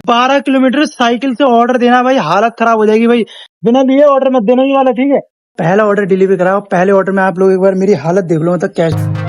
12 kilometre cycle से order देना भाई, हालत खराब हो जाएगी भाई। बिना लिए ऑर्डर मत देना ये वाला, ठीक है। पहला ऑर्डर डिलीवरी कराओ। पहले ऑर्डर में आप लोग एक बार मेरी हालत देख लो, मतलब कैसे।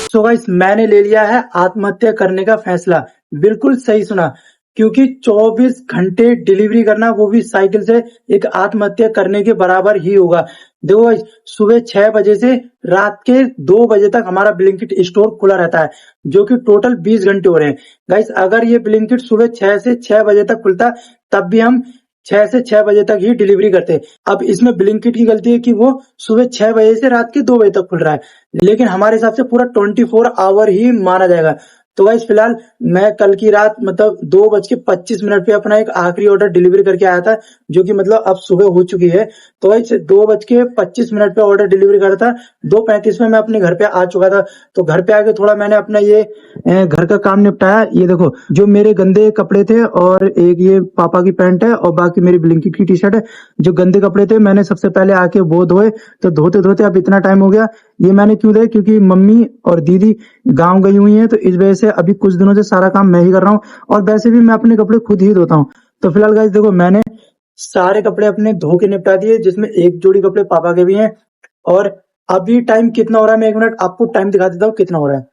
सो गाइस, मैंने ले लिया है आत्महत्या करने का फैसला। बिल्कुल सही सुना, क्योंकि 24 घंटे डिलीवरी करना, वो भी साइकिल से, एक आत्महत्या करने के बराबर ही होगा। देखो गाइस, सुबह 6 बजे से रात के 2 बजे तक हमारा ब्लिंकिट स्टोर खुला रहता है, जो कि टोटल 20 घंटे हो रहे हैं। गाइस, अगर ये ब्लिंकिट सुबह 6 से 6 बजे तक खुलता, तब भी हम 6 से 6 बजे तक ही डिलीवरी करते। अब इसमें ब्लिंकिट की गलती है कि वो सुबह 6 बजे से रात के 2 बजे तक खुल रहा है, लेकिन हमारे हिसाब से पूरा 24 आवर ही माना जाएगा। तो गाइस, फिलहाल मैं कल की रात मतलब 2:25 पे अपना एक आखिरी ऑर्डर डिलीवरी करके आया था, जो कि मतलब अब सुबह हो चुकी है। तो गाइस, 2:25 पे ऑर्डर डिलीवरी करा था, 2:35 में मैं अपने घर पे आ चुका था। तो घर पे आके थोड़ा मैंने अपना ये घर का काम निपटाया। ये देखो, जो मेरे गंदे कपड़े थे, और एक ये पापा की पैंट है, और बाकी मेरी ब्लिंकिट की टी शर्ट है। जो गंदे कपड़े थे मैंने सबसे पहले आके वो धोए। तो धोते धोते अब इतना टाइम हो गया। ये मैंने क्यों धोए, क्योंकि मम्मी और दीदी गाँव गई हुई है, तो इस वजह से अभी कुछ दिनों से सारा काम मैं ही कर रहा हूँ। और वैसे भी मैं अपने कपड़े खुद ही धोता हूँ। तो फिलहाल गाइस देखो, मैंने सारे कपड़े अपने धो के निपटा दिए, जिसमें एक जोड़ी कपड़े पापा के भी हैं। और अभी टाइम कितना हो रहा है, मैं 1 मिनट आपको टाइम दिखा देता हूँ कितना हो रहा है।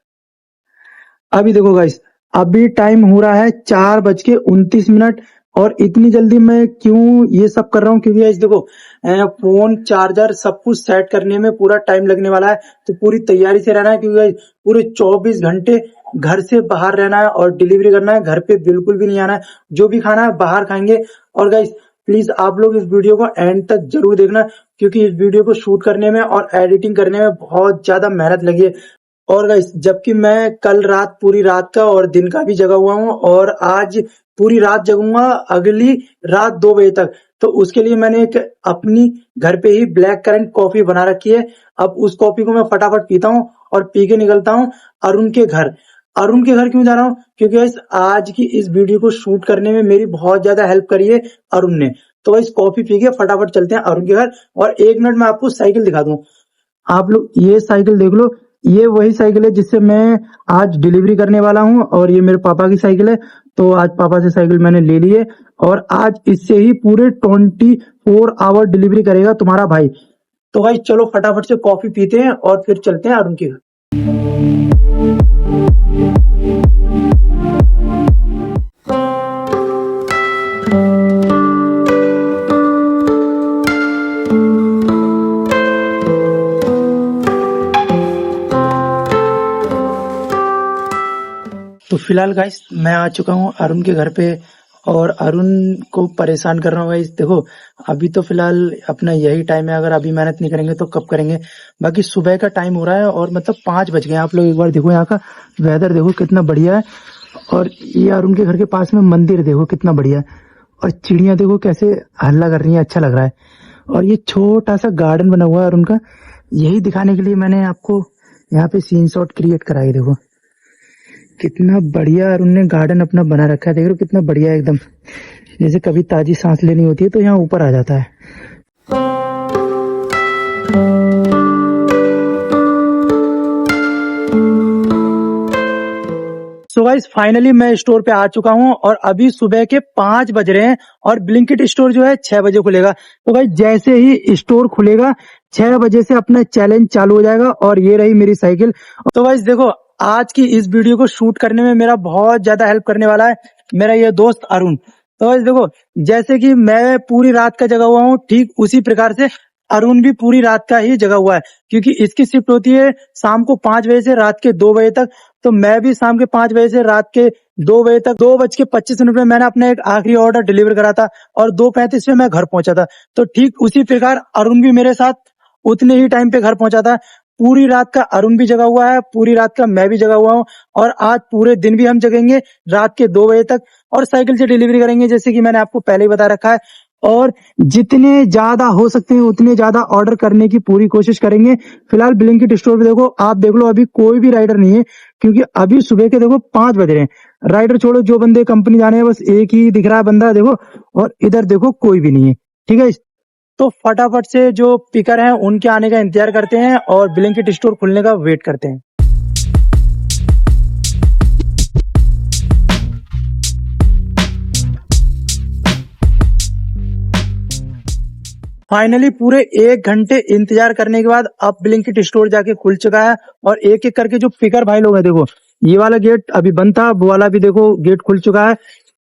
अभी देखो गाइस, अभी टाइम हो रहा है 4:29। और इतनी जल्दी मैं क्यों ये सब कर रहा हूँ, क्योंकि गाइस देखो, फोन, चार्जर, सब कुछ सेट करने में पूरा टाइम लगने वाला है। तो पूरी तैयारी से रहना है, क्योंकि गाइस पूरे 24 घंटे घर से बाहर रहना है और डिलीवरी करना है। घर पे बिल्कुल भी नहीं आना है, जो भी खाना है बाहर खाएंगे। और गाइस प्लीज आप लोग इस वीडियो को एंड तक जरूर देखना, क्योंकि इस वीडियो को शूट करने में और एडिटिंग करने में बहुत ज्यादा मेहनत लगी है। और गाइस, जबकि मैं कल रात, पूरी रात का और दिन का भी जगा हुआ हूँ, और आज पूरी रात जगूंगा, अगली रात 2 बजे तक। तो उसके लिए मैंने एक अपनी घर पे ही ब्लैक करंट कॉफी बना रखी है। अब उस कॉफी को मैं फटाफट पीता हूँ और पी के निकलता हूँ अरुण के घर। अरुण के घर क्यों जा रहा हूँ, क्योंकि गाइस आज की इस वीडियो को शूट करने में मेरी बहुत ज्यादा हेल्प करी है अरुण ने। तो गाइस, कॉफी पी के फटाफट चलते हैं अरुण के घर। और 1 मिनट में आपको साइकिल दिखा दूं। आप लोग ये साइकिल देख लो, ये वही साइकिल है जिससे मैं आज डिलीवरी करने वाला हूँ, और ये मेरे पापा की साइकिल है। तो आज पापा से साइकिल मैंने ले ली है, और आज इससे ही पूरे 24 आवर डिलीवरी करेगा तुम्हारा भाई। तो भाई चलो फटाफट से कॉफी पीते हैं और फिर चलते हैं अरुण के घर। तो फिलहाल गाइस, मैं आ चुका हूँ अरुण के घर पे, और अरुण को परेशान कर रहा हूँ गाइस। देखो, अभी तो फिलहाल अपना यही टाइम है, अगर अभी मेहनत नहीं करेंगे तो कब करेंगे। बाकी सुबह का टाइम हो रहा है, और मतलब 5 बज गए। आप लोग एक बार देखो, यहाँ का वेदर देखो कितना बढ़िया है। और ये अरुण के घर के पास में मंदिर देखो कितना बढ़िया है, और चिड़िया देखो कैसे हल्ला कर रही है, अच्छा लग रहा है। और ये छोटा सा गार्डन बना हुआ है अरुण का, यही दिखाने के लिए मैंने आपको यहाँ पे सीन शॉट क्रिएट कराई। देखो कितना बढ़िया अरुण ने गार्डन अपना बना रखा है। देख रहे हो कितना बढ़िया, एकदम जैसे कभी ताजी सांस लेनी होती है तो यहाँ ऊपर आ जाता है। सो गाइस, फाइनली मैं स्टोर पे आ चुका हूँ, और अभी सुबह के 5 बज रहे हैं, और ब्लिंकिट स्टोर जो है 6 बजे खुलेगा। तो गाइस, जैसे ही स्टोर खुलेगा 6 बजे से अपना चैलेंज चालू हो जाएगा। और ये रही मेरी साइकिल। तो गाइस देखो, आज की इस वीडियो को शूट करने में मेरा बहुत ज्यादा हेल्प करने वाला है मेरा ये दोस्त अरुण। तो गाइस देखो, जैसे कि मैं पूरी रात का जगा हुआ हूँ, ठीक उसी प्रकार से अरुण भी पूरी रात का ही जगा हुआ है, क्योंकि इसकी शिफ्ट होती है शाम को 5 बजे से रात के 2 बजे तक। तो मैं भी शाम के 5 बजे से रात के 2 बजे तक, 2:25 में मैंने अपना एक आखिरी ऑर्डर डिलीवर करा था, और 2:35 में मैं घर पहुंचा था। तो ठीक उसी प्रकार अरुण भी मेरे साथ उतने ही टाइम पे घर पहुंचा था। पूरी रात का अरुण भी जगा हुआ है, पूरी रात का मैं भी जगा हुआ हूँ, और आज पूरे दिन भी हम जगेंगे रात के 2 बजे तक, और साइकिल से डिलीवरी करेंगे, जैसे कि मैंने आपको पहले ही बता रखा है। और जितने ज्यादा हो सकते हैं उतने ज्यादा ऑर्डर करने की पूरी कोशिश करेंगे। फिलहाल ब्लिंकिट स्टोर पे देखो, आप देख लो, अभी कोई भी राइडर नहीं है, क्योंकि अभी सुबह के देखो 5 बज रहे हैं। राइडर छोड़ो, जो बंदे कंपनी जाने हैं बस एक ही दिख रहा है बंदा, देखो। और इधर देखो कोई भी नहीं है, ठीक है। तो फटाफट से जो पिकर हैं उनके आने का इंतजार करते हैं, और ब्लिंकिट स्टोर खुलने का वेट करते हैं। फाइनली पूरे 1 घंटे इंतजार करने के बाद अब ब्लिंकिट स्टोर जाके खुल चुका है। और एक एक करके जो पिकर भाई लोग हैं, देखो ये वाला गेट अभी बंद था, वो वाला भी देखो गेट खुल चुका है।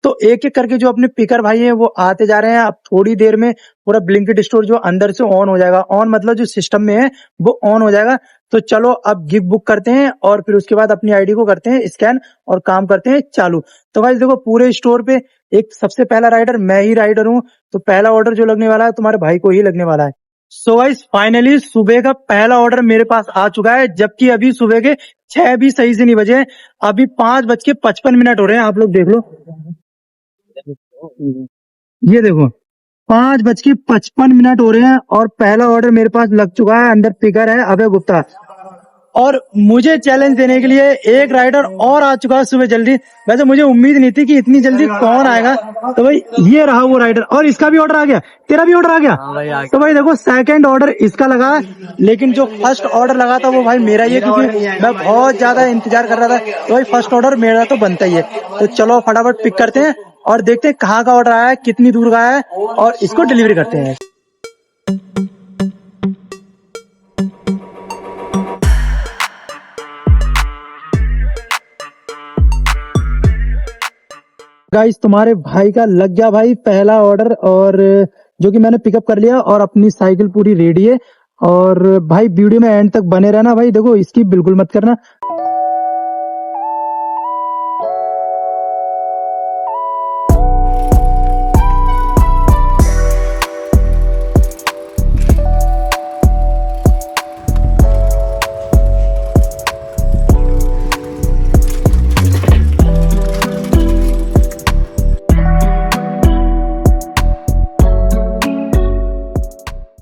तो एक एक करके जो अपने पिकर भाई हैं वो आते जा रहे हैं। अब थोड़ी देर में पूरा ब्लिंकिट स्टोर जो अंदर से ऑन हो जाएगा। ऑन मतलब जो सिस्टम में है वो ऑन हो जाएगा। तो चलो अब गिफ्ट बुक करते हैं और फिर उसके बाद अपनी आईडी को करते हैं स्कैन और काम करते हैं चालू। तो भाई देखो पूरे स्टोर पे एक सबसे पहला राइडर मैं ही राइडर हूँ। तो पहला ऑर्डर जो लगने वाला है तुम्हारे भाई को ही लगने वाला है। सो गाइस फाइनली सुबह का पहला ऑर्डर मेरे पास आ चुका है, जबकि अभी सुबह के 6 भी सही से नहीं बजे हैं। अभी 5:55 हो रहे हैं, आप लोग देख लो। ये देखो 5:55 हो रहे हैं और पहला ऑर्डर मेरे पास लग चुका है। अंदर पिकर है अभय गुप्ता और मुझे चैलेंज देने के लिए एक राइडर और आ चुका है सुबह जल्दी। वैसे मुझे उम्मीद नहीं थी कि इतनी जल्दी कौन आएगा। तो भाई ये रहा वो राइडर और इसका भी ऑर्डर आ गया, तेरा भी ऑर्डर आ गया। तो भाई देखो सेकंड ऑर्डर इसका लगा, लेकिन जो फर्स्ट ऑर्डर लगा था वो भाई मेरा ही है, क्योंकि मैं बहुत ज्यादा इंतजार कर रहा था। तो भाई फर्स्ट ऑर्डर मेरा तो बनता ही है। तो चलो फटाफट पिक करते हैं और देखते हैं कहाँ का ऑर्डर आया है, कितनी दूर का है और इसको डिलीवरी करते हैं। गाइस तुम्हारे भाई का लग गया भाई पहला ऑर्डर, और जो कि मैंने पिकअप कर लिया और अपनी साइकिल पूरी रेडी है। और भाई वीडियो में एंड तक बने रहना भाई, देखो इसकी बिल्कुल मत करना।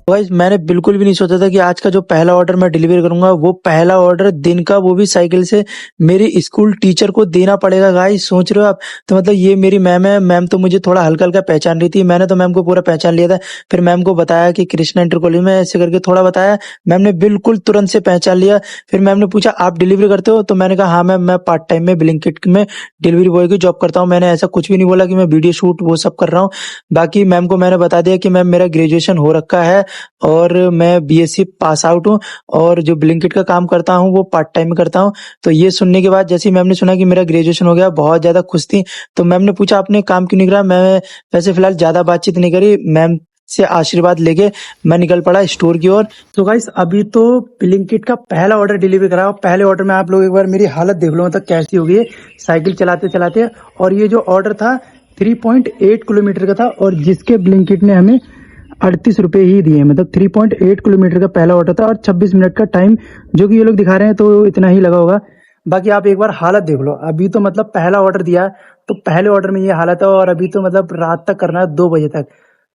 गाइस मैंने बिल्कुल भी नहीं सोचा था कि आज का जो पहला ऑर्डर मैं डिलीवर करूंगा वो पहला ऑर्डर दिन का, वो भी साइकिल से मेरी स्कूल टीचर को देना पड़ेगा। गाइस सोच रहे हो आप, तो मतलब ये मेरी मैम है। मैम तो मुझे थोड़ा हल्का हल्का पहचान रही थी, मैंने तो मैम को पूरा पहचान लिया था। फिर मैम को बताया कि कृष्णा इंटर कॉलेज में, ऐसे करके थोड़ा बताया। मैम ने बिल्कुल तुरंत से पहचान लिया। फिर मैम ने पूछा आप डिलीवरी करते हो, तो मैंने कहा हाँ मैम, मैं पार्ट टाइम में ब्लिंकिट में डिलीवरी बॉय की जॉब करता हूँ। मैंने ऐसा कुछ भी नहीं बोला कि मैं वीडियो शूट वो सब कर रहा हूँ। बाकी मैम को मैंने बता दिया कि मैम मेरा ग्रेजुएशन हो रखा है और मैं बीएससी पास आउट हूँ और जो ब्लिंकिट का काम करता हूँ वो पार्ट टाइम में करता हूँ। तो ये सुनने के बाद जैसे ही मैम ने सुना कि मेरा ग्रेजुएशन हो गया, बहुत ज्यादा खुश थी। तो मैम ने पूछा आपने काम क्यों नहीं करा। मैं वैसे फिलहाल ज्यादा बातचीत नहीं करी, मैम से आशीर्वाद लेके मैं निकल पड़ा स्टोर की ओर। तो गाइस अभी तो ब्लिंकिट का पहला ऑर्डर डिलीवर करा। पहले ऑर्डर में आप लोग एक बार मेरी हालत देख लो, मतलब कैसी हो गई है साइकिल चलाते चलाते। और ये जो ऑर्डर था 3.8 किलोमीटर का था, और जिसके ब्लिंकिट ने हमें 38 रुपए ही दिए, मतलब 3.8 किलोमीटर का पहला ऑर्डर था और 26 मिनट का टाइम जो कि ये लोग दिखा रहे हैं, तो इतना ही लगा होगा। बाकी आप एक बार हालत देख लो। अभी तो मतलब पहला ऑर्डर दिया तो पहले ऑर्डर में ये हालत है, और अभी तो मतलब रात तक करना है 2 बजे तक।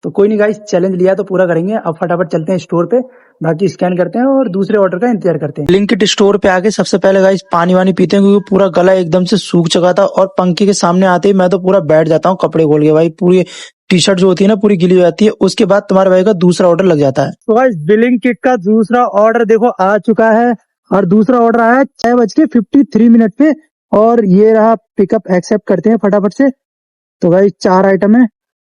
तो कोई नहीं गाइस, चैलेंज लिया तो पूरा करेंगे। अब फटाफट चलते हैं स्टोर पे, बाकी स्कैन करते हैं और दूसरे ऑर्डर का इंतजार करते हैं। ब्लिंकिट स्टोर पे आके सबसे पहले गाइस पानी वानी पीते हैं, क्योंकि पूरा गला एकदम से सूख चुका था। और पंखे के सामने आते ही मैं तो पूरा बैठ जाता हूँ कपड़े खोल के भाई, पूरी टी शर्ट जो होती है ना पूरी गिली हो जाती है। उसके बाद तुम्हारे भाई का दूसरा ऑर्डर लग जाता है। तो गाइस ब्लिंकिट का दूसरा ऑर्डर देखो आ चुका है, और दूसरा ऑर्डर आया 6:53 पे। और ये रहा पिकअप, एक्सेप्ट करते हैं फटाफट से। तो गाइस 4 आइटम है,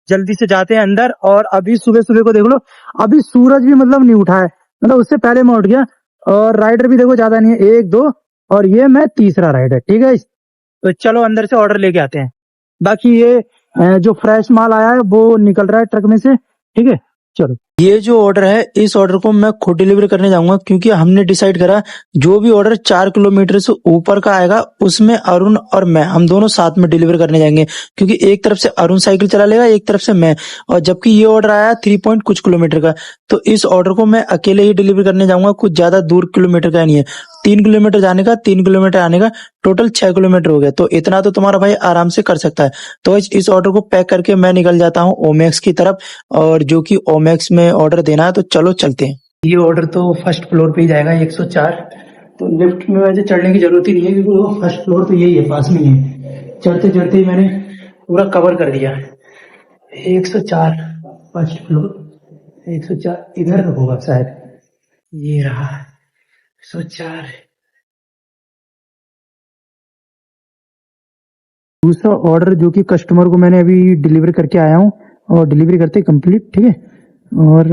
जल्दी से जाते हैं अंदर। और अभी सुबह सुबह को देख लो, अभी सूरज भी मतलब नहीं उठा है, मतलब उससे पहले मैं उठ गया। और राइडर भी देखो ज्यादा नहीं है, 1 2, और ये मैं तीसरा राइडर। ठीक है, तो चलो अंदर से ऑर्डर लेके आते हैं। बाकी ये जो फ्रेश माल आया है वो निकल रहा है ट्रक में से। ठीक है चलो, ये जो ऑर्डर है इस ऑर्डर को मैं खुद डिलीवरी करने जाऊंगा, क्योंकि हमने डिसाइड करा जो भी ऑर्डर 4 किलोमीटर से ऊपर का आएगा उसमें अरुण और मैं, हम दोनों साथ में डिलीवर करने जाएंगे। क्योंकि एक तरफ से अरुण साइकिल चला लेगा, एक तरफ से मैं। और जबकि ये ऑर्डर आया 3 पॉइंट कुछ किलोमीटर का, तो इस ऑर्डर को मैं अकेले ही डिलीवर करने जाऊंगा। कुछ ज्यादा दूर किलोमीटर का नहीं है, 3 किलोमीटर जाने का, 3 किलोमीटर आने का, टोटल 6 किलोमीटर हो गया। तो इतना तो तुम्हारा भाई आराम से कर सकता है। तो इस ऑर्डर को पैक करके मैं निकल जाता हूँ ओमैक्स की तरफ, और जो कि ओमैक्स में ऑर्डर देना है। तो चलो चलते हैं। ये ऑर्डर तो फर्स्ट फ्लोर पे ही जाएगा, 104। तो लिफ्ट में वैसे चढ़ने की जरूरत ही नहीं है, क्योंकि वो फर्स्ट फ्लोर तो यही है, पास में ही है। चढ़ते चढ़ते ही मैंने पूरा कवर कर दिया। 104 फर्स्ट फ्लोर, 104 इधर होगा शायद। ये रहा 104। दूसरा ऑर्डर जो कि कस्टमर को मैंने अभी डिलीवर करके आया हूँ, और डिलीवरी करते कंप्लीट। ठीक है, और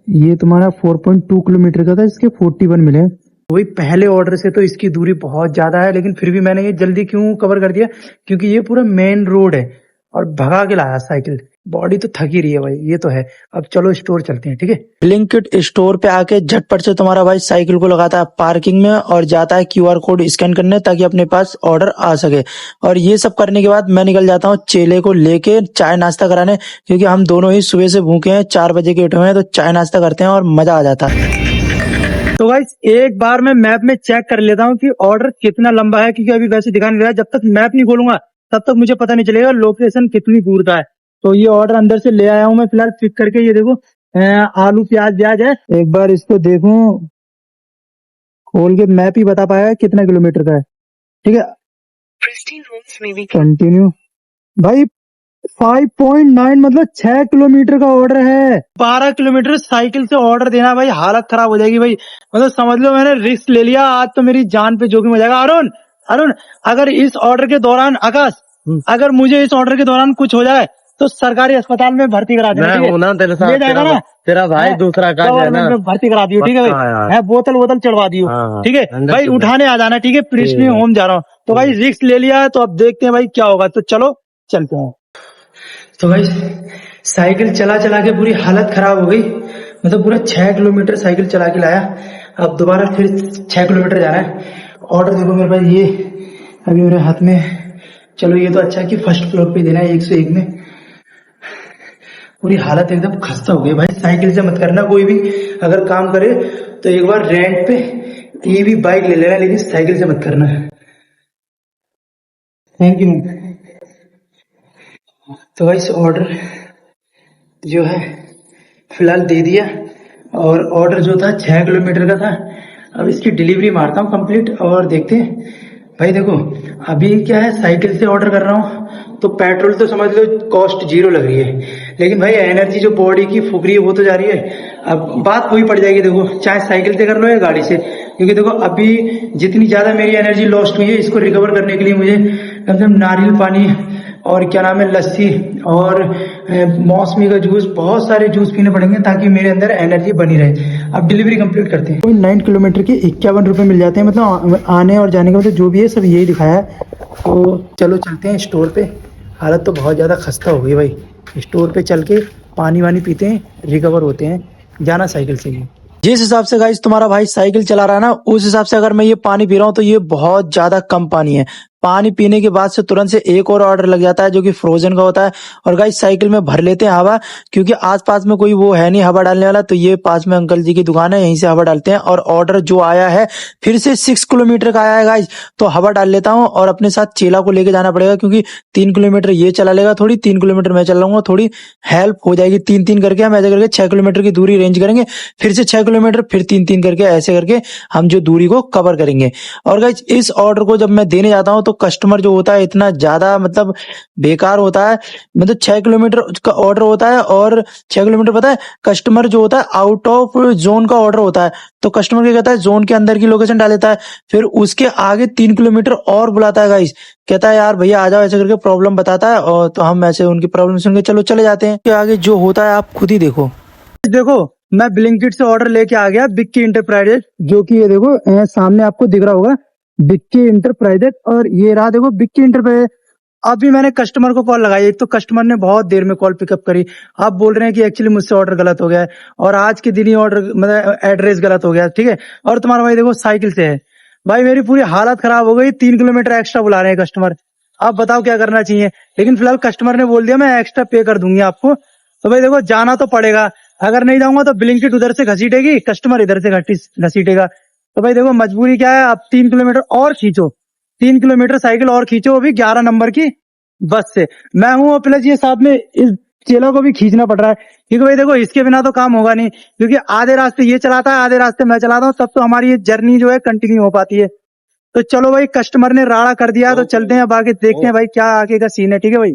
ये तुम्हारा 4.2 किलोमीटर का था, इसके 41 मिले। वही पहले ऑर्डर से तो इसकी दूरी बहुत ज्यादा है, लेकिन फिर भी मैंने ये जल्दी क्यों कवर कर दिया, क्योंकि ये पूरा मेन रोड है और भगा के लाया साइकिल। बॉडी तो थक ही रही है भाई, ये तो है। अब चलो स्टोर चलते हैं, ठीक है। ब्लिंकिट स्टोर पे आके झटपट से तुम्हारा भाई साइकिल को लगाता है पार्किंग में और जाता है QR कोड स्कैन करने, ताकि अपने पास ऑर्डर आ सके। और ये सब करने के बाद मैं निकल जाता हूँ चेले को लेके चाय नाश्ता कराने, क्योंकि हम दोनों ही सुबह से भूखे हैं, 4 बजे के उठे हुए हैं, तो चाय नाश्ता करते हैं और मजा आ जाता है। तो गाइस एक बार मैं मैप में चेक कर लेता हूँ कि ऑर्डर कितना लंबा है, क्योंकि अभी वैसे दिखा नहीं रहा है। जब तक मैप नहीं खोलूंगा तब तक मुझे पता नहीं चलेगा लोकेशन कितनी दूर का है। तो ये ऑर्डर अंदर से ले आया हूँ मैं फिलहाल पिक करके। ये देखो आलू प्याज व्याज है। एक बार इसको देखूं खोल के, मैप ही बता पाया कितना किलोमीटर का है। ठीक है, कंटिन्यू भाई। 5.9 मतलब 6 किलोमीटर का ऑर्डर है। 12 किलोमीटर साइकिल से ऑर्डर देना भाई, हालत खराब हो जाएगी भाई। मतलब समझ लो मैंने रिस्क ले लिया, आज तो मेरी जान पे जोखिम हो जाएगा। अरुण अरुण अगर इस ऑर्डर के दौरान, आकाश अगर मुझे इस ऑर्डर के दौरान कुछ हो जाए तो सरकारी अस्पताल में भर्ती करा देना, ठीक है? तेरे साथ ले जाएगा ना तेरा भाई, दूसरा काम है ना, भर्ती करा दियो, ठीक है भाई। है बोतल वोतल चढ़वा दियो, ठीक है भाई। उठाने आ जाना, ठीक है? प्रिंस में होम जा रहा हूँ तो भाई रिस्क ले लिया है, तो अब देखते हैं भाई क्या होगा। तो चलो चलते हैं। तो भाई साइकिल चला चला के पूरी हालत खराब हो गई। मतलब पूरा 6 किलोमीटर साइकिल चला के लाया, अब दोबारा फिर 6 किलोमीटर जाना है। ऑर्डर देखो मेरे पास, ये अभी मेरे हाथ में। चलो ये तो अच्छा है कि फर्स्ट फ्लोर पे देना है 101 में। पूरी हालत एकदम खस्ता हो गई भाई। साइकिल से मत करना, कोई भी अगर काम करे तो एक बार रेंट पे ये भी बाइक ले लेना, लेकिन साइकिल से मत करना। Thank you. तो भाई ऑर्डर जो है फिलहाल दे दिया, और ऑर्डर जो था 6 किलोमीटर का था। अब इसकी डिलीवरी मारता हूँ कंप्लीट और देखते हैं। भाई देखो अभी क्या है, साइकिल से ऑर्डर कर रहा हूँ तो पेट्रोल तो समझ लो कॉस्ट 0 लग रही है, लेकिन भाई एनर्जी जो बॉडी की फूक रही है वो तो जा रही है। अब बात वही पड़ जाएगी, देखो चाहे साइकिल से कर लो या गाड़ी से, क्योंकि देखो अभी जितनी ज्यादा मेरी एनर्जी लॉस्ट हुई है, इसको रिकवर करने के लिए मुझे कम से कम नारियल पानी और क्या नाम है लस्सी और मौसमी का जूस, बहुत सारे जूस पीने पड़ेंगे ताकि मेरे अंदर एनर्जी बनी रहे। अब डिलीवरी कंप्लीट करते हैं। 9 किलोमीटर के 51 रुपए मिल जाते हैं, मतलब आने और जाने का मतलब जो भी है सब यही दिखाया है। तो चलो चलते हैं स्टोर पे। हालत तो बहुत ज़्यादा खस्ता हो गई भाई। स्टोर पे चल के पानी वानी पीते हैं, रिकवर होते हैं। जाना साइकिल से ही। जिस हिसाब से गाइस तुम्हारा भाई साइकिल चला रहा है ना, उस हिसाब से अगर मैं ये पानी पी रहा हूँ तो ये बहुत ज्यादा कम पानी है। पानी पीने के बाद से तुरंत से एक और ऑर्डर लग जाता है जो कि फ्रोजन का होता है। और गाइस साइकिल में भर लेते हैं हवा, क्योंकि आसपास में कोई वो है नहीं हवा डालने वाला। तो ये पास में अंकल जी की दुकान है, यहीं से हवा डालते हैं। और ऑर्डर जो आया है फिर से 6 किलोमीटर का आया है गाइस, तो हवा डाल लेता हूँ। और अपने साथ चेला को लेके जाना पड़ेगा, क्योंकि 3 किलोमीटर ये चला लेगा, थोड़ी 3 किलोमीटर मैं चल रहा, थोड़ी हेल्प हो जाएगी। 3-3 करके हम ऐसे करके 6 किलोमीटर की दूरी रेंज करेंगे, फिर से 6 किलोमीटर, फिर 3-3 करके ऐसे करके हम जो दूरी को कवर करेंगे। और गाइस इस ऑर्डर को जब मैं देने जाता हूँ तो कस्टमर जो होता है इतना ज्यादा मतलब बेकार होता है। मतलब 6 किलोमीटर का ऑर्डर होता है, और 6 किलोमीटर पता है कस्टमर जो होता है आउट ऑफ जोन का ऑर्डर होता है। तो कस्टमर क्या कहता है, जोन के अंदर की लोकेशन डाल देता है, फिर उसके आगे 3 किलोमीटर और बुलाता है गाइस। कहता है यार भैया आ जाओ, ऐसे करके प्रॉब्लम बताता है। और तो हम ऐसे उनकी प्रॉब्लम सुन के चलो चले जाते हैं। आगे जो होता है आप खुद ही देखो। देखो मैं ब्लिंकिट से ऑर्डर लेके आ गया बिक्की इंटरप्राइजेज, जो कि ये देखो सामने आपको दिख रहा होगा बिक्की इंटरप्राइजेज। और ये रहा देखो बिक्की इंटरप्राइजेज। अभी मैंने कस्टमर को कॉल लगाई, एक तो कस्टमर ने बहुत देर में कॉल पिकअप करी। आप बोल रहे हैं कि एक्चुअली मुझसे ऑर्डर गलत हो गया है, और आज के दिन ही ऑर्डर मतलब एड्रेस गलत हो गया, ठीक है। और तुम्हारा भाई देखो साइकिल से है। भाई मेरी पूरी हालत खराब हो गई, 3 किलोमीटर एक्स्ट्रा बुला रहे हैं कस्टमर। आप बताओ क्या करना चाहिए। लेकिन फिलहाल कस्टमर ने बोल दिया मैं एक्स्ट्रा पे कर दूंगी आपको। तो भाई देखो जाना तो पड़ेगा, अगर नहीं जाऊंगा तो ब्लिंकिट उधर से घसीटेगी, कस्टमर इधर से घसीटेगा। तो भाई देखो मजबूरी क्या है, अब 3 किलोमीटर और खींचो, 3 किलोमीटर साइकिल और खींचो, अभी 11 नंबर की बस से मैं हूँ। प्लस ये साथ में इस चेला को भी खींचना पड़ रहा है, क्योंकि भाई देखो इसके बिना तो काम होगा नहीं, क्योंकि आधे रास्ते ये चलाता है, आधे रास्ते मैं चलाता हूँ, तब तो हमारी ये जर्नी जो है कंटिन्यू हो पाती है। तो चलो भाई कस्टमर ने राड़ा कर दिया, तो चलते हैं अब आगे देखते हैं भाई क्या आगे का सीन है, ठीक है भाई।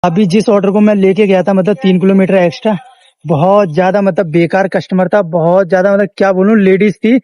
अभी जिस ऑर्डर को मैं लेके गया था मतलब 3 किलोमीटर एक्स्ट्रा, बहुत ज्यादा मतलब बेकार कस्टमर था, बहुत ज्यादा मतलब क्या बोलूं, लेडीज थी।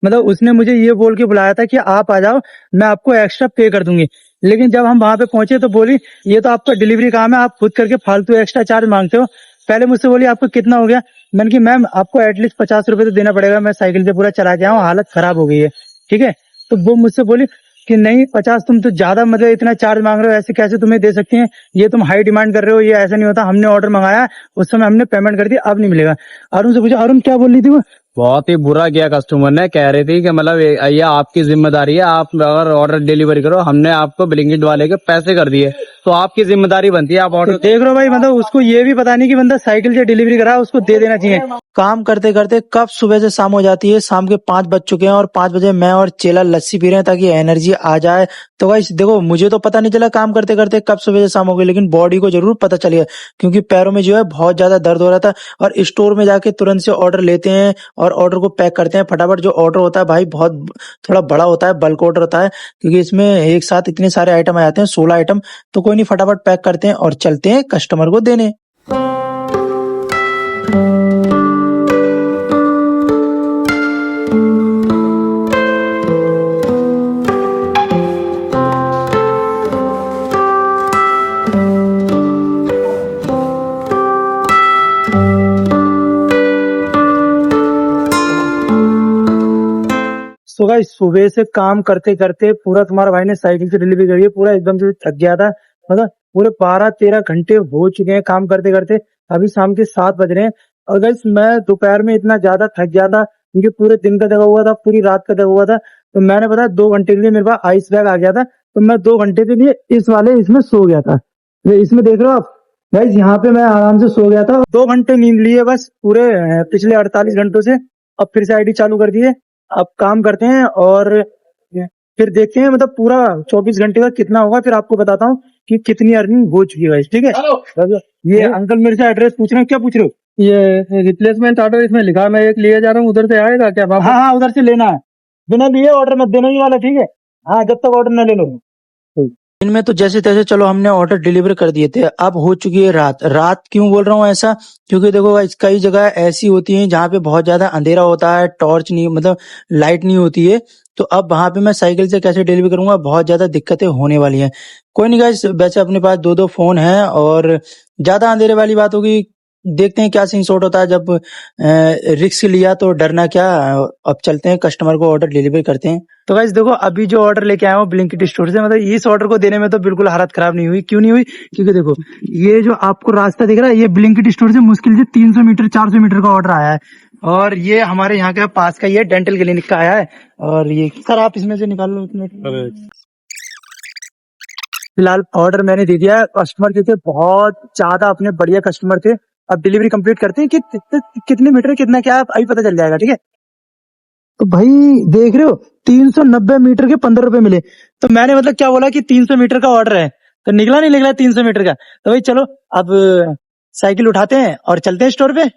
मतलब उसने मुझे ये बोल के बुलाया था कि आप आ जाओ, मैं आपको एक्स्ट्रा पे कर दूंगी। लेकिन जब हम वहां पे पहुंचे तो बोली ये तो आपका डिलीवरी काम है, आप खुद करके फालतू एक्स्ट्रा चार्ज मांगते हो। पहले मुझसे बोली आपको कितना हो गया। मैंने कि मैम आपको एटलीस्ट 50 रुपए तो देना पड़ेगा, मैं साइकिल से पूरा चला के आया हूँ, हालत खराब हो गई है, ठीक है। तो वो मुझसे बोली कि नहीं 50 तुम तो ज्यादा मतलब इतना चार्ज मांग रहे हो, ऐसे कैसे तुम्हें दे सकती हैं, ये तुम हाई डिमांड कर रहे हो, ये ऐसा नहीं होता, हमने ऑर्डर मंगाया उस समय हमने पेमेंट कर दी, अब नहीं मिलेगा। अरुण से पूछा, अरुण क्या बोल रही थी वो? बहुत ही बुरा किया कस्टमर ने, कह रही थी कि मतलब ये आपकी जिम्मेदारी है, आप अगर ऑर्डर डिलीवरी करो, हमने आपको ब्लिंकिट वाले के पैसे कर दिए तो आपकी जिम्मेदारी बनती है आप तो ऑर्डर। देख रहे हो भाई, मतलब उसको ये भी पता नहीं कि बंदा साइकिल से डिलीवरी करा, उसको दे देना चाहिए। काम करते करते कब सुबह से शाम हो जाती है, शाम के 5 बज चुके हैं और 5 बजे मैं और चेला लस्सी पी रहे हैं ताकि एनर्जी आ जाए। तो गाइस देखो, मुझे तो पता नहीं चला काम करते करते कब सुबह से शाम हो गई, लेकिन बॉडी को जरूर पता चल गया, क्योंकि पैरों में जो है बहुत ज्यादा दर्द हो रहा था। और स्टोर में जाके तुरंत से ऑर्डर लेते हैं और ऑर्डर को पैक करते हैं फटाफट। जो ऑर्डर होता है भाई बहुत थोड़ा बड़ा होता है, बल्क ऑर्डर होता है, क्योंकि इसमें एक साथ इतने सारे आइटम आ जाते हैं, 16 आइटम। तो कोई नहीं, फटाफट पैक करते हैं और चलते हैं कस्टमर को देने। सो गाइस, सुबह से काम करते करते पूरा तुम्हारा भाई ने साइकिल से डिलीवरी करी है, पूरा एकदम से थक गया था। मतलब पूरे 12-13 घंटे हो चुके हैं काम करते करते। अभी शाम के 7 बज रहे हैं। और गाइस मैं दोपहर में इतना ज्यादा थक गया था, क्योंकि पूरे दिन का दगा हुआ था, पूरी रात का दगा हुआ था। तो मैंने पता 2 घंटे के लिए मेरे पास आइस बैग आ गया था, तो मैं 2 घंटे के लिए इस वाले इसमें सो गया था। ये इसमें देख रहे हो आप गाइस, यहाँ पे मैं आराम से सो गया था। 2 घंटे नींद लिए बस पूरे पिछले 48 घंटों से। अब फिर से आईडी चालू कर दी है, अब काम करते हैं और फिर देखते हैं मतलब पूरा 24 घंटे का कितना होगा, फिर आपको बताता हूँ कि कितनी अर्निंग हो चुकी है। ठीक है, ये अंकल मेरे से एड्रेस पूछ रहे हैं, क्या पूछ रहे हो? ये रिप्लेसमेंट ऑर्डर इसमें लिखा, मैं एक लिए जा रहा हूँ, उधर से आएगा क्या वापस? हाँ हाँ, उधर से लेना है, बिना लिए ऑर्डर मत देना ये वाला, ठीक है। हाँ, जब तक ऑर्डर न ले लो। इनमें तो जैसे तैसे चलो हमने ऑर्डर डिलीवर कर दिए थे। अब हो चुकी है रात। रात क्यों बोल रहा हूँ ऐसा, क्योंकि देखो गाइस कई जगह ऐसी होती हैं जहाँ पे बहुत ज्यादा अंधेरा होता है, टॉर्च नहीं मतलब लाइट नहीं होती है। तो अब वहां पे मैं साइकिल से कैसे डिलीवर करूंगा, बहुत ज्यादा दिक्कतें होने वाली हैं। कोई नहीं गाइस, वैसे अपने पास दो दो फोन हैं और ज्यादा अंधेरे वाली बात होगी, देखते हैं क्या सीन शॉट होता है। जब रिस्क लिया तो डरना क्या। अब चलते हैं कस्टमर को ऑर्डर डिलीवर करते हैं। तो गाइस देखो, अभी जो ऑर्डर लेके आया हूँ ब्लिंकिट स्टोर से, मतलब इस ऑर्डर को देने में तो बिल्कुल हालत खराब नहीं हुई। क्यों नहीं हुई? क्योंकि देखो ये जो आपको रास्ता दिख रहा है, ये ब्लिंकिट स्टोर से मुश्किल से 300 मीटर 400 मीटर का ऑर्डर आया है। और ये हमारे यहाँ के पास का, ये डेंटल क्लिनिक का आया है। और ये सर आप इसमें से निकाल लो इतने। फिलहाल ऑर्डर मैंने दे दिया है। कस्टमर जो थे बहुत ज्यादा अपने बढ़िया कस्टमर थे। अब डिलीवरी कंप्लीट करते हैं कि कितने मीटर कितना क्या है, अभी पता चल जाएगा, ठीक है। तो भाई देख रहे हो 390 मीटर के 15 रुपए मिले। तो मैंने मतलब क्या बोला कि 300 मीटर का ऑर्डर है, तो निकला 300 मीटर का। तो भाई चलो अब साइकिल उठाते हैं और चलते हैं स्टोर पे।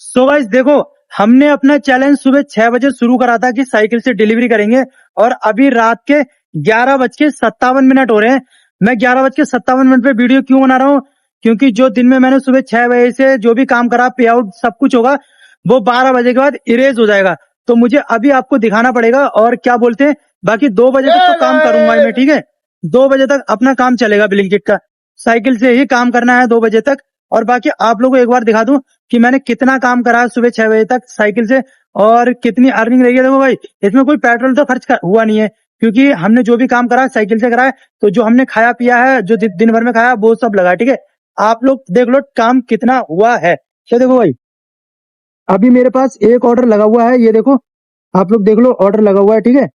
सो गाइस देखो, हमने अपना चैलेंज सुबह 6 बजे शुरू करा था कि साइकिल से डिलीवरी करेंगे, और अभी रात के 11:57 हो रहे हैं। मैं 11:57 पे वीडियो क्यों बना रहा हूँ, क्योंकि जो दिन में मैंने सुबह 6 बजे से जो भी काम करा, पे आउट सब कुछ होगा, वो 12 बजे के बाद इरेज हो जाएगा। तो मुझे अभी आपको दिखाना पड़ेगा, और क्या बोलते हैं, बाकी 2 बजे तक तो काम करूंगा मैं, ठीक है। 2 बजे तक अपना काम चलेगा ब्लिंकिट का, साइकिल से ही काम करना है 2 बजे तक। और बाकी आप लोगों को एक बार दिखा दूं कि मैंने कितना काम करा सुबह 6 बजे तक साइकिल से, और कितनी अर्निंग रही है। देखो भाई, इसमें कोई पेट्रोल तो खर्च हुआ नहीं है, क्योंकि हमने जो भी काम करा साइकिल से करा है। तो जो हमने खाया पिया है, जो दिन भर में खाया, वो सब लगा, ठीक है। आप लोग देख लो काम कितना हुआ है। ये देखो भाई, अभी मेरे पास एक ऑर्डर लगा हुआ है, ये देखो, आप लोग देख लो ऑर्डर लगा हुआ है, ठीक है।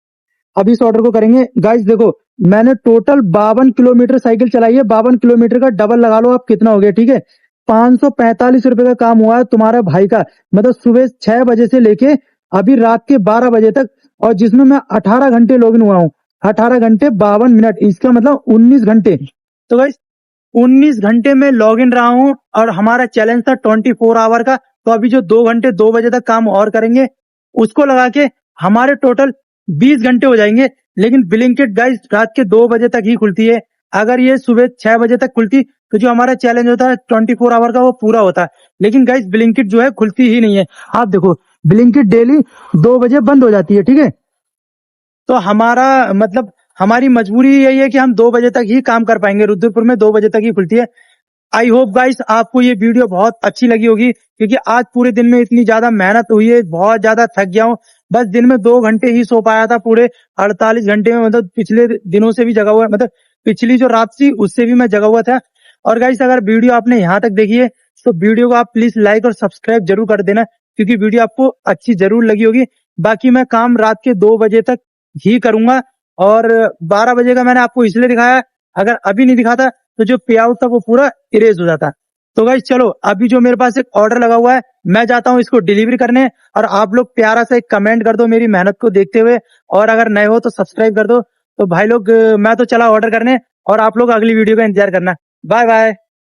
अब इस ऑर्डर को करेंगे। गाइस देखो, मैंने टोटल 52 किलोमीटर साइकिल चलाई है। 52 किलोमीटर का डबल लगा लो आप कितना हो गया, ठीक है। 545 रुपए का काम हुआ है तुम्हारा भाई का, मतलब सुबह 6 बजे से लेके अभी रात के 12 बजे तक। और जिसमें मैं 18 घंटे लॉगिन हुआ हूँ, 18 घंटे 52 मिनट, इसका मतलब 19 घंटे। तो गाइस 19 घंटे में लॉग इन रहा हूँ, और हमारा चैलेंज था 24 आवर का। तो अभी जो 2 घंटे 2 बजे तक काम और करेंगे, उसको लगा के हमारे टोटल 20 घंटे हो जाएंगे। लेकिन ब्लिंकिट गाइस रात के 2 बजे तक ही खुलती है। अगर ये सुबह 6 बजे तक खुलती तो जो हमारा चैलेंज होता है 24 आवर का वो पूरा होता है। लेकिन गाइस ब्लिंकिट जो है खुलती ही नहीं है। आप देखो ब्लिंकिट डेली 2 बजे बंद हो जाती है, ठीक है। तो हमारा मतलब हमारी मजबूरी यही है कि हम 2 बजे तक ही काम कर पाएंगे। रुद्रपुर में 2 बजे तक ही खुलती है। आई होप गाइस आपको ये वीडियो बहुत अच्छी लगी होगी, क्योंकि आज पूरे दिन में इतनी ज्यादा मेहनत हुई है, बहुत ज्यादा थक गया हूँ। बस दिन में 2 घंटे ही सो पाया था, पूरे 48 घंटे में मतलब पिछले दिनों से भी जगा हुआ, मतलब पिछली जो रात थी उससे भी मैं जगा हुआ था। और गाइस अगर वीडियो आपने यहाँ तक देखी है तो वीडियो को आप प्लीज लाइक और सब्सक्राइब जरूर कर देना, क्योंकि वीडियो आपको अच्छी जरूर लगी होगी। बाकी मैं काम रात के 2 बजे तक ही करूंगा, और 12 बजे का मैंने आपको इसलिए दिखाया, अगर अभी नहीं दिखाता तो जो पे आउट था वो पूरा इरेज हो जाता। तो गाइस चलो अभी जो मेरे पास एक ऑर्डर लगा हुआ है मैं जाता हूँ इसको डिलीवरी करने, और आप लोग प्यारा सा एक कमेंट कर दो मेरी मेहनत को देखते हुए, और अगर नए हो तो सब्सक्राइब कर दो। तो भाई लोग मैं तो चला ऑर्डर करने, और आप लोग अगली वीडियो का इंतजार करना। Bye bye.